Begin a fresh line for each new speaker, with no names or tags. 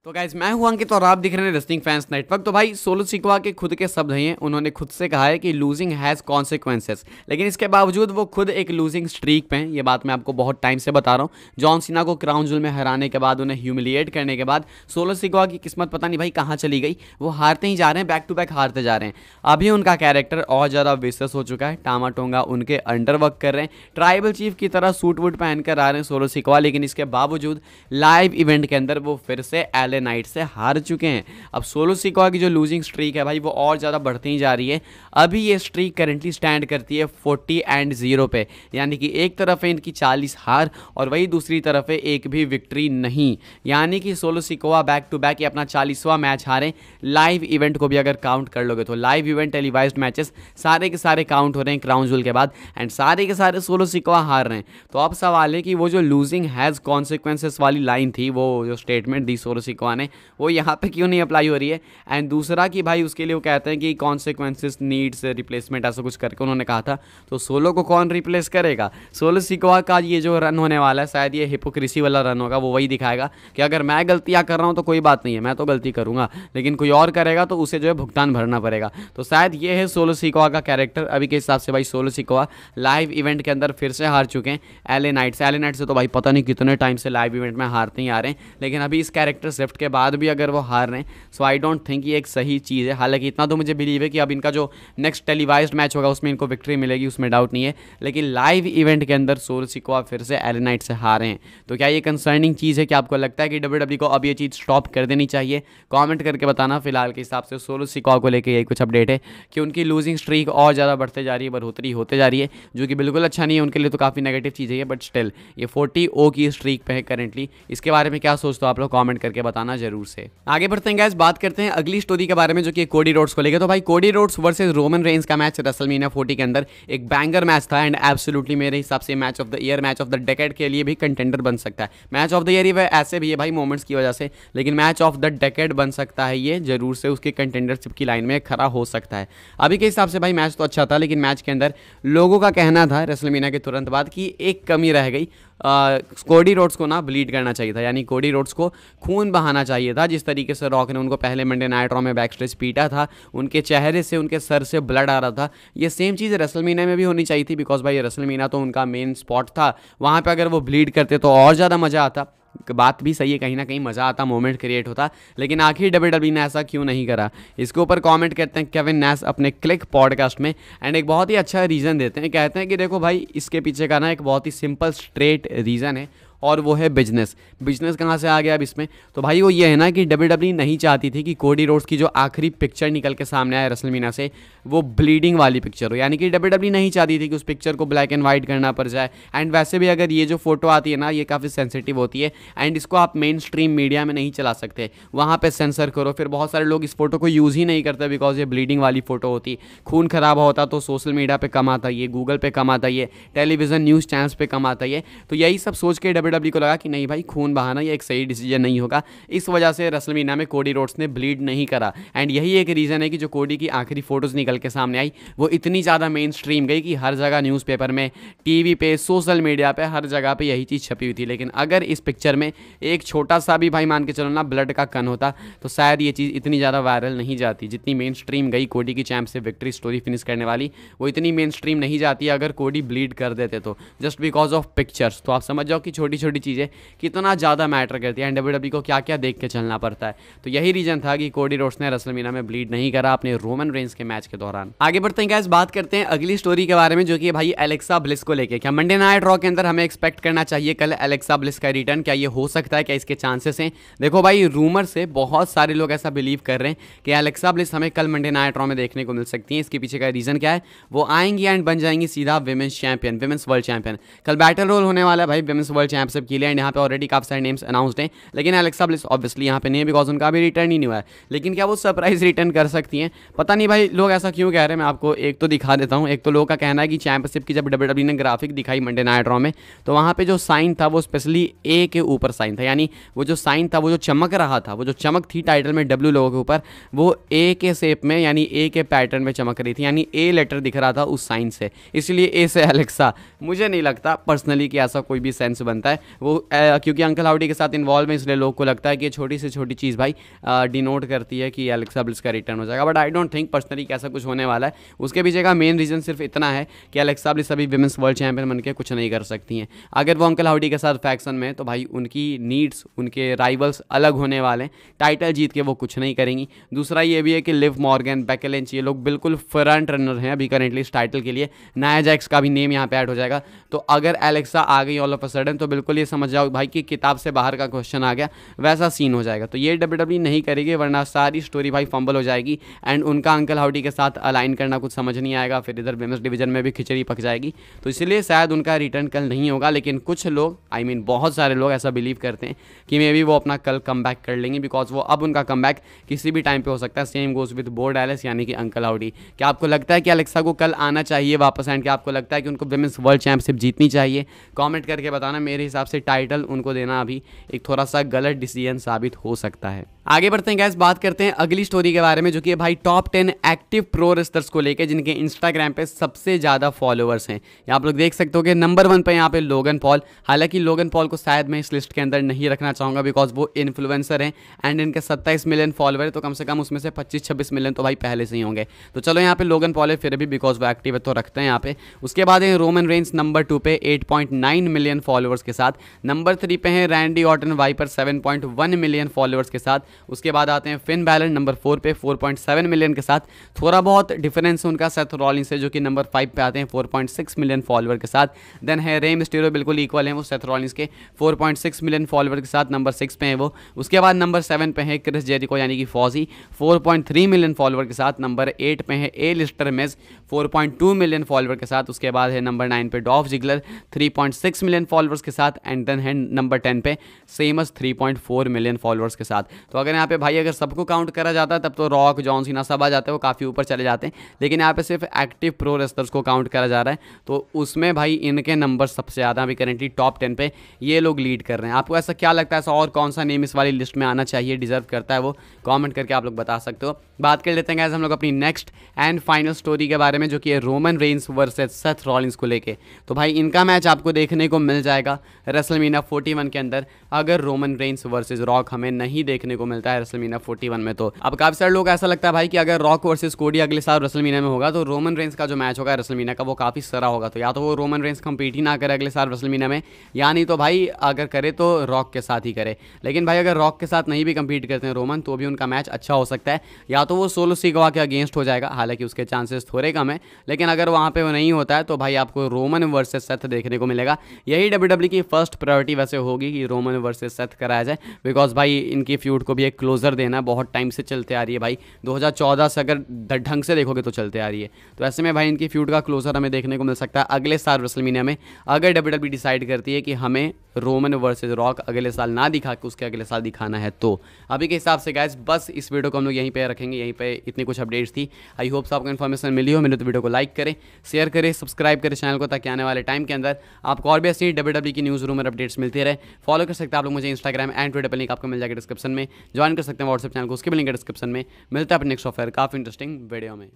तो गाइज मैं हूं अंकित और आप दिख रहे हैं रेसलिंग फैंस नेटवर्क। तो भाई सोलो सिकोआ के खुद के शब्द हैं, उन्होंने खुद से कहा है कि लूजिंग हैज़ कॉन्सिक्वेंसेस, लेकिन इसके बावजूद वो खुद एक लूजिंग स्ट्रीक पे हैं। ये बात मैं आपको बहुत टाइम से बता रहा हूँ। जॉन सीना को क्राउन जूल में हराने के बाद, उन्हें ह्यूमिलिएट करने के बाद सोलो सिकोआ की किस्मत पता नहीं भाई कहाँ चली गई। वो हारते ही जा रहे हैं, बैक टू बैक हारते जा रहे हैं। अभी उनका कैरेक्टर और ज़्यादा विशेष हो चुका है। टामा टोंगा उनके अंडर वर्क कर रहे हैं, ट्राइबल चीफ की तरह सूट वूट पहनकर आ रहे हैं सोलो सिकोआ, लेकिन इसके बावजूद लाइव इवेंट के अंदर वो फिर से एलए नाइट से हार चुके हैं। अब सोलो सिकोआ की जो लूजिंग स्ट्रीक है भाई वो और ज़्यादा बढ़ती ही जा रही है। अभी ये स्ट्रीक करंटली स्टैंड करती है 40-0 पे, यानी कि एक तरफ है इनकी 40 हार और वही दूसरी तरफ है एक भी विक्ट्री नहीं। यानी कि Solo Sikoa back to back ये अपना 40वां मैच हारे। लाइव इवेंट को भी अगर काउंट कर लोगे तो लाइव इवेंट टेलीवाइज्ड मैचेस सारे के सारे काउंट हो रहे हैं क्राउन जूल के बाद, एंड सारे के सारे सोलो सिकोआ हार रहे हैं। तो अब सवाल है कि वो जो लूजिंग हैज़ कॉन्सिक्वेंसेस वाली लाइन थी, वो जो स्टेटमेंट दी सोलो सिकोआ ने, वो यहाँ पे क्यों नहीं अप्लाई हो रही है। एंड दूसरा कि भाई उसके लिए वो कहते हैं कि कॉन्सिक्वेंसेस नीड्स रिप्लेसमेंट, ऐसा कुछ करके उन्होंने कहा था। तो सोलो को कौन रिप्लेस करेगा। सोलो सिकोआ का ये जो रन होने वाला है शायद ये हिपोक्रेसी वाला रन होगा। वो वही दिखाएगा कि अगर मैं गलतियाँ कर रहा हूँ तो कोई बात नहीं है, मैं तो गलती करूँगा, लेकिन कोई और करेगा तो उसे जो है भुगतान भरना पड़ेगा। तो शायद ये है सोलो सिकोआ का कैरेक्टर। अभी के हिसाब से भाई सोलो सिकोआ लाइव इवेंट के अंदर फिर से हार चुके हैं एलए नाइट से। एलए नाइट से तो भाई पता नहीं कितने टाइम से लाइव इवेंट में हारते ही आ रहे हैं, लेकिन अभी इस कैरेक्टर शिफ्ट के बाद भी अगर वो हार रहे हैं, सो आई डोंट थिंक ये एक सही चीज़ है। हालांकि इतना तो मुझे बिलीव है कि अब इनका जो नेक्स्ट टेलीवाइज्ड मैच होगा उसमें इनको विक्ट्री मिलेगी, उसमें डाउट नहीं है, लेकिन लाइव इवेंट के अंदर सोलो सिकोआ फिर से एलए नाइट से हारे हैं। तो क्या ये कंसर्निंग चीज़ है कि आपको लगता है कि डब्ल्यूडब्ल्यूई को अब ये चीज़ स्टॉप कर देनी चाहिए? कमेंट करके बताना। फिलहाल के हिसाब से सोलो सिकोआ को लेकर यही कुछ अपडेट है कि उनकी लूजिंग स्ट्रीक और ज़्यादा बढ़ते जा रही है, बढ़ोतरी होते जा रही है, जो कि बिल्कुल अच्छा नहीं है उनके लिए। तो काफ़ी नेगेटिव चीज़ है, बट स्टिल ये 40 की स्ट्रीक पे है करेंटली। इसके बारे में क्या सोचते हो आप लोग, कमेंट करके बताना जरूर से। आगे बढ़ते हैं गाइस, बात करते हैं अगली स्टोरी के बारे में जो कि कोडी रोड्स को लेकर। तो भाई Cody Rhodes versus Roman Reigns का मैच रेसलमेनिया 40 के अंदर एक बैंगर मैच था, एंड एब्सोल्युटली मेरे हिसाब से match of the year, match of the decade के लिए भी कंटेंडर बन सकता है। मैच ऑफ द ईयर ही वह ऐसे भी है भाई मोमेंट्स की वजह से, लेकिन मैच ऑफ द डेकेड बन सकता है ये, जरूर से उसके कंटेंडरशिप की लाइन में खड़ा हो सकता है। अभी के हिसाब से भाई मैच तो अच्छा था, लेकिन मैच के अंदर लोगों का कहना था रेसलमेनिया के तुरंत बाद कि एक कमी रह गई। कोडी रोड्स को ना ब्लीड करना चाहिए था, यानी कोडी रोड्स को खून बहाना चाहिए था। जिस तरीके से रॉक ने उनको पहले मंडे नाइट रॉ में बैकस्टेज पीटा था, उनके चेहरे से, उनके सर से ब्लड आ रहा था, ये सेम चीज़ रेसलमेनिया में भी होनी चाहिए थी। बिकॉज भाई रेसलमेनिया तो उनका मेन स्पॉट था, वहाँ पे अगर वो ब्लीड करते तो और ज़्यादा मज़ा आता। बात भी सही है, कहीं ना कहीं मज़ा आता, मोमेंट क्रिएट होता, लेकिन आखिर डब्ल्यूडब्ल्यूई ने ऐसा क्यों नहीं करा। इसके ऊपर कमेंट करते हैं केविन नैश अपने क्लिक पॉडकास्ट में, एंड एक बहुत ही अच्छा रीज़न देते हैं। कहते हैं कि देखो भाई इसके पीछे का ना एक बहुत ही सिंपल स्ट्रेट रीज़न है, और वो है बिजनेस। बिजनेस कहाँ से आ गया अब इसमें, तो भाई वो ये है ना कि डब्ल्यूडब्ल्यूई नहीं चाहती थी कि कोडी रोड्स की जो आखिरी पिक्चर निकल के सामने आए रेसलमेनिया से वो ब्लीडिंग वाली पिक्चर हो, यानी कि डब्ल्यूडब्ल्यूई नहीं चाहती थी कि उस पिक्चर को ब्लैक एंड वाइट करना पड़ जाए। एंड वैसे भी अगर ये जो फोटो आती है ना, ये काफ़ी सेंसिटिव होती है, एंड इसको आप मेन स्ट्रीम मीडिया में नहीं चला सकते, वहाँ पर सेंसर करो। फिर बहुत सारे लोग इस फोटो को यूज़ ही नहीं करते बिकॉज ये ब्लीडिंग वाली फोटो होती। खून खराब होता तो सोशल मीडिया पर कम आता, ये गूगल पे कम आता, ये टेलीविज़न न्यूज़ चैनल्स पर कम आता। ये तो यही सब सोच के डब्ल्यूडब्ल्यूई को लगा कि नहीं भाई खून बहाना ये एक सही डिसीजन नहीं होगा। इस वजह से रेसलमेनिया में कोडी रोड्स ने ब्लीड नहीं करा, एंड यही एक रीज़न है कि जो कोडी की आखिरी फोटोज़ निकल के सामने आई वो इतनी ज़्यादा मेन स्ट्रीम गई कि हर जगह न्यूज़पेपर में, टीवी पे, सोशल मीडिया पे, हर जगह पे यही चीज़ छपी हुई थी। लेकिन अगर इस पिक्चर में एक छोटा सा भी भाई मान के चलो ना ब्लड का कण होता तो शायद ये चीज़ इतनी ज़्यादा वायरल नहीं जाती। जितनी मेन स्ट्रीम गई कोडी की चैंप से विक्ट्री स्टोरी फिनिश करने वाली, वो इतनी मेन स्ट्रीम नहीं जाती अगर कोडी ब्लीड कर देते तो, जस्ट बिकॉज ऑफ पिक्चर्स। तो आप समझ जाओ कि छोटी छोटी चीज़ें कितना ज़्यादा मैटर करती है, एंड डब्ल्यूडब्ल्यूई को क्या क्या देख के चलना पड़ता है। तो यही रीजन था कि कोडी रोड्स ने रेसलमेनिया में ब्लीड नहीं करा अपने रोमन रेंस के मैच के दौरान। आगे बढ़ते हैं गाइस, बात करते हैं अगली स्टोरी के बारे में जो कि भाई एलेक्सा ब्लिस को लेके। क्या मंडे नाइट रॉ के अंदर हमें एक्सपेक्ट करना चाहिए कल एलेक्सा ब्लिस का रिटर्न? क्या ये हो सकता है, क्या इसके चांसेस हैं? देखो भाई रूमर से बहुत सारे लोग ऐसा बिलीव कर रहे हैं कि एलेक्सा ब्लिस हमें कल मंडे नाइट रॉ में देखने को मिल सकती है। इसके पीछे का रीजन क्या है, वो आएंगी एंड बन जाएंगी सीधा women's champion, women's world champion. कल बैटल रोल होने वाला है भाई विमेंस वर्ल्ड चैंपियनशिप के लिए, एंड यहाँ पे ऑलरेडी काफी सारे नेम्स अनाउंस्ड हैं, लेकिन एलेक्सा ब्लिस ऑब्वियसली यहाँ पे नहीं है बिकॉज उनका भी रिटर्न ही नहीं हुआ है। लेकिन क्या वो सरप्राइज रिटर्न कर सकती हैं? पता नहीं भाई लोग ऐसा क्यों कह रहे हैं। मैं आपको एक तो दिखा देता हूँ। एक तो लोगों का कहना है कि चैंपियनशिप की जब डब्ल्यूडब्ल्यूई ने ग्राफिक दिखाई मंडे नाइट रॉ में, तो वहाँ पे जो साइन था वो स्पेशली ए के ऊपर साइन था, यानी वो जो साइन था, वो जो चमक रहा था, वो जो चमक थी टाइटल में डब्ल्यू लोगों के ऊपर, वो ए के शेप में यानी ए के पैटर्न में चमक रही थी, यानी ए लेटर दिख रहा था उस साइन से, इसलिए ए से एलेक्सा। मुझे नहीं लगता पर्सनली कि ऐसा कोई भी सेंस बनता है। वो क्योंकि अंकल हाउडी के साथ इन्वॉल्व है, इसलिए लोग को लगता है कि ये छोटी से छोटी चीज़ भाई डिनोट करती है कि एलेक्सा ब्लिस का रिटर्न हो जाएगा। But I don't think personally कि ऐसा कुछ होने वाला है। उसके पीछे का मेन रीज़न सिर्फ इतना है कि एलेक्सा ब्लिस अभी विमेंस वर्ल्ड चैंपियन बन के कुछ नहीं कर सकती हैं। अगर वो अंकल हाउडी के साथ फैक्शन में, तो भाई उनकी नीड्स, उनके राइवल्स अलग होने वाले हैं। टाइटल जीत के वो कुछ नहीं करेंगी। दूसरा ये भी है कि लिव मॉर्गन, बेकी लिंच, ये लोग बिल्कुल फ्रंट रनर हैं अभी करेंटली इस टाइटल के लिए। नाया जैक्स का भी नेम यहाँ पे ऐड हो जाएगा। तो अगर एलेक्सा आ गई ऑल ऑफ अ सडन, तो बिल्कुल ये समझ जाओ भाई कि किताब से बाहर का क्वेश्चन आ गया, वैसा सीन हो जाएगा। तो ये डब्ल्यूडब्ल्यूई नहीं करेगी, वरना सारी स्टोरी भाई फंबल हो जाएगी एंड उनका अंकल हाउडी के साथ अलाइन करना कुछ समझ नहीं आएगा। फिर इधर विमेंस डिवीजन में भी खिचड़ी पक जाएगी। तो इसलिए शायद उनका रिटर्न कल नहीं होगा। लेकिन कुछ लोग, आई मीन बहुत सारे लोग ऐसा बिलीव करते हैं कि मे बी वो अपना कल कम बैक कर लेंगे, बिकॉज वो अब उनका कम बैक किसी भी टाइम पे हो सकता है। सेम गोज विद बो डैलस यानी कि अंकल हाउडी। क्या आपको लगता है कि एलेक्सा को कल आना चाहिए वापस एंड क्या आपको लगता है कि उनको विमेंस वर्ल्ड चैंपियनशिप जीतनी चाहिए? कमेंट करके बताना। मेरे हिसाब से टाइटल उनको देना अभी एक थोड़ा सा गलत डिसीजन साबित हो सकता है। आगे बढ़ते हैं गाइस, बात करते हैं अगली स्टोरी के बारे में, जो कि है भाई टॉप 10 एक्टिव प्रो रेसलर्स को लेकर जिनके इंस्टाग्राम पे सबसे ज़्यादा फॉलोअर्स हैं। यहाँ आप लोग देख सकते हो कि नंबर 1 पे यहाँ पे लोगन पॉल। हालांकि लोगन पॉल को शायद मैं इस लिस्ट के अंदर नहीं रखना चाहूँगा, बिकॉज वो इन्फ्लुएंसर हैं एंड इनके 27 मिलियन फॉलोअर है, तो कम से कम उसमें से 25-26 मिलियन तो भाई पहले से ही होंगे। तो चलो यहाँ पे लोगन पॉल है फिर भी, बिकॉज वो एक्टिव है तो रखते हैं यहाँ पे। उसके बाद है रोमन रेंस नंबर 2 पे 8.9 मिलियन फॉलोअर्स के साथ। नंबर 3 पे है Randy Orton Viper 7.1 million followers के साथ। उसके बाद आते हैं फिन बैलर नंबर 4 पे 4.7 मिलियन के साथ। थोड़ा बहुत डिफरेंस उनका सेथ रॉलिंस से, जो कि नंबर 5 पे आते हैं 4.6 मिलियन फॉलोअर के साथ। देन है रे मिस्टीरियो, बिल्कुल इक्वल है वो सेथ रॉलिंस के 4.6 मिलियन फॉलोअर के साथ, नंबर 6 पे है वो। उसके बाद नंबर 7 पे है क्रिस जेरिको यानी कि फौजी 4.3 मिलियन फॉलोअर के साथ। नंबर 8 पे है ए लिस्टर मेज 4.2 मिलियन फॉलोअर के साथ। उसके बाद है नंबर 9 पे डॉफ जिगलर 3.6 मिलियन फॉलोअर्स के साथ। एंड देन है नंबर 10 पे सेमस 3.4 मिलियन फॉलोअर्स के साथ। तो अगर यहाँ पे भाई अगर सबको काउंट करा जाता है तब तो रॉक, जॉन सीना सब आ जाते हैं, वो काफ़ी ऊपर चले जाते हैं। लेकिन यहाँ पे सिर्फ एक्टिव प्रो रेसलर्स को काउंट करा जा रहा है, तो उसमें भाई इनके नंबर सबसे ज़्यादा अभी करेंटली टॉप 10 पे ये लोग लीड कर रहे हैं। आपको ऐसा क्या लगता है, ऐसा और कौन सा नेम इस वाली लिस्ट में आना चाहिए, डिजर्व करता है वो? कमेंट करके आप लोग बता सकते हो। बात कर लेते हैं गाइस हम लोग अपनी नेक्स्ट एंड फाइनल स्टोरी के बारे में, जो कि है Roman Reigns versus Seth Rollins को लेके। तो भाई इनका मैच आपको देखने को मिल जाएगा रेसलमेनिया 41 के अंदर, अगर रोमन रेंस वर्सेस रॉक हमें नहीं देखने को मिलता है रेसलमेनिया 41 में। तो अब काफ़ी सारे लोग ऐसा लगता है भाई कि अगर रॉक वर्सेस कोडी अगले साल रेसलमेनिया में होगा, तो रोमन रेंस का जो मैच होगा रेसलमेनिया का वो काफ़ी सरा होगा। तो या तो वो रोमन रेंस कंपीट ही ना करे अगले साल रेसलमेनिया में, या नहीं तो भाई अगर करे तो रॉक के साथ ही करे। लेकिन भाई अगर रॉक के साथ नहीं भी कंपीट करते हैं रोमन, तो भी उनका मैच अच्छा हो सकता है। या तो वो सोलो सिकोआ के अगेंस्ट हो जाएगा, हालांकि उसके चांसेस थोड़े कम है, लेकिन अगर वहाँ पे वो नहीं होता है तो भाई आपको रोमन वर्सेस सेथ देखने को मिलेगा। यही डब्ल्यूडब्ल्यूई की फर्स्ट प्रायोरिटी वैसे होगी कि रोमन वर्सेस सेथ कराया जाए, बिकॉज भाई इनकी फ्यूड को भी एक क्लोजर देना बहुत टाइम से चलते आ रही है भाई। 2014 से अगर ढंग से देखोगे तो चलते आ रही है। तो ऐसे में भाई इनकी फ्यूड का क्लोजर हमें देखने को मिल सकता है अगले साल रेसलमेनिया में, अगर डब्ल्यूडब्ल्यूई डिसाइड करती है कि हमें रोमन वर्सेस रॉक अगले साल ना दिखा के उसके अगले साल दिखाना है। तो अभी के हिसाब से गाइस बस इस वीडियो को हम लोग यहीं पे रखेंगे। यहीं पे इतनी कुछ अपडेट्स थी। आई होप आपको इन्फॉर्मेशन मिली हो। मिले तो वीडियो को लाइक करें, शेयर करें, सब्सक्राइब करें चैनल को, ताकि आने वाले टाइम के अंदर आपको और भी ऐसी डब्ल्यूडब्ल्यूई की न्यूज़ रूमर अपडेट्स मिलती रहे। फॉलो कर सकते हैं आप लोग मुझे इंस्टाग्राम एंड ट्विटर पर, लिंक आपको मिल जाएगा डिस्क्रिप्शन में। ज्वाइन कर सकते हैं व्हाट्सएप चैनल को, उसके भी लिंक है डिस्क्रिप्शन में। मिलता है अपने नेक्स्ट ऑफर काफ़ी इंटरेस्टिंग वीडियो में।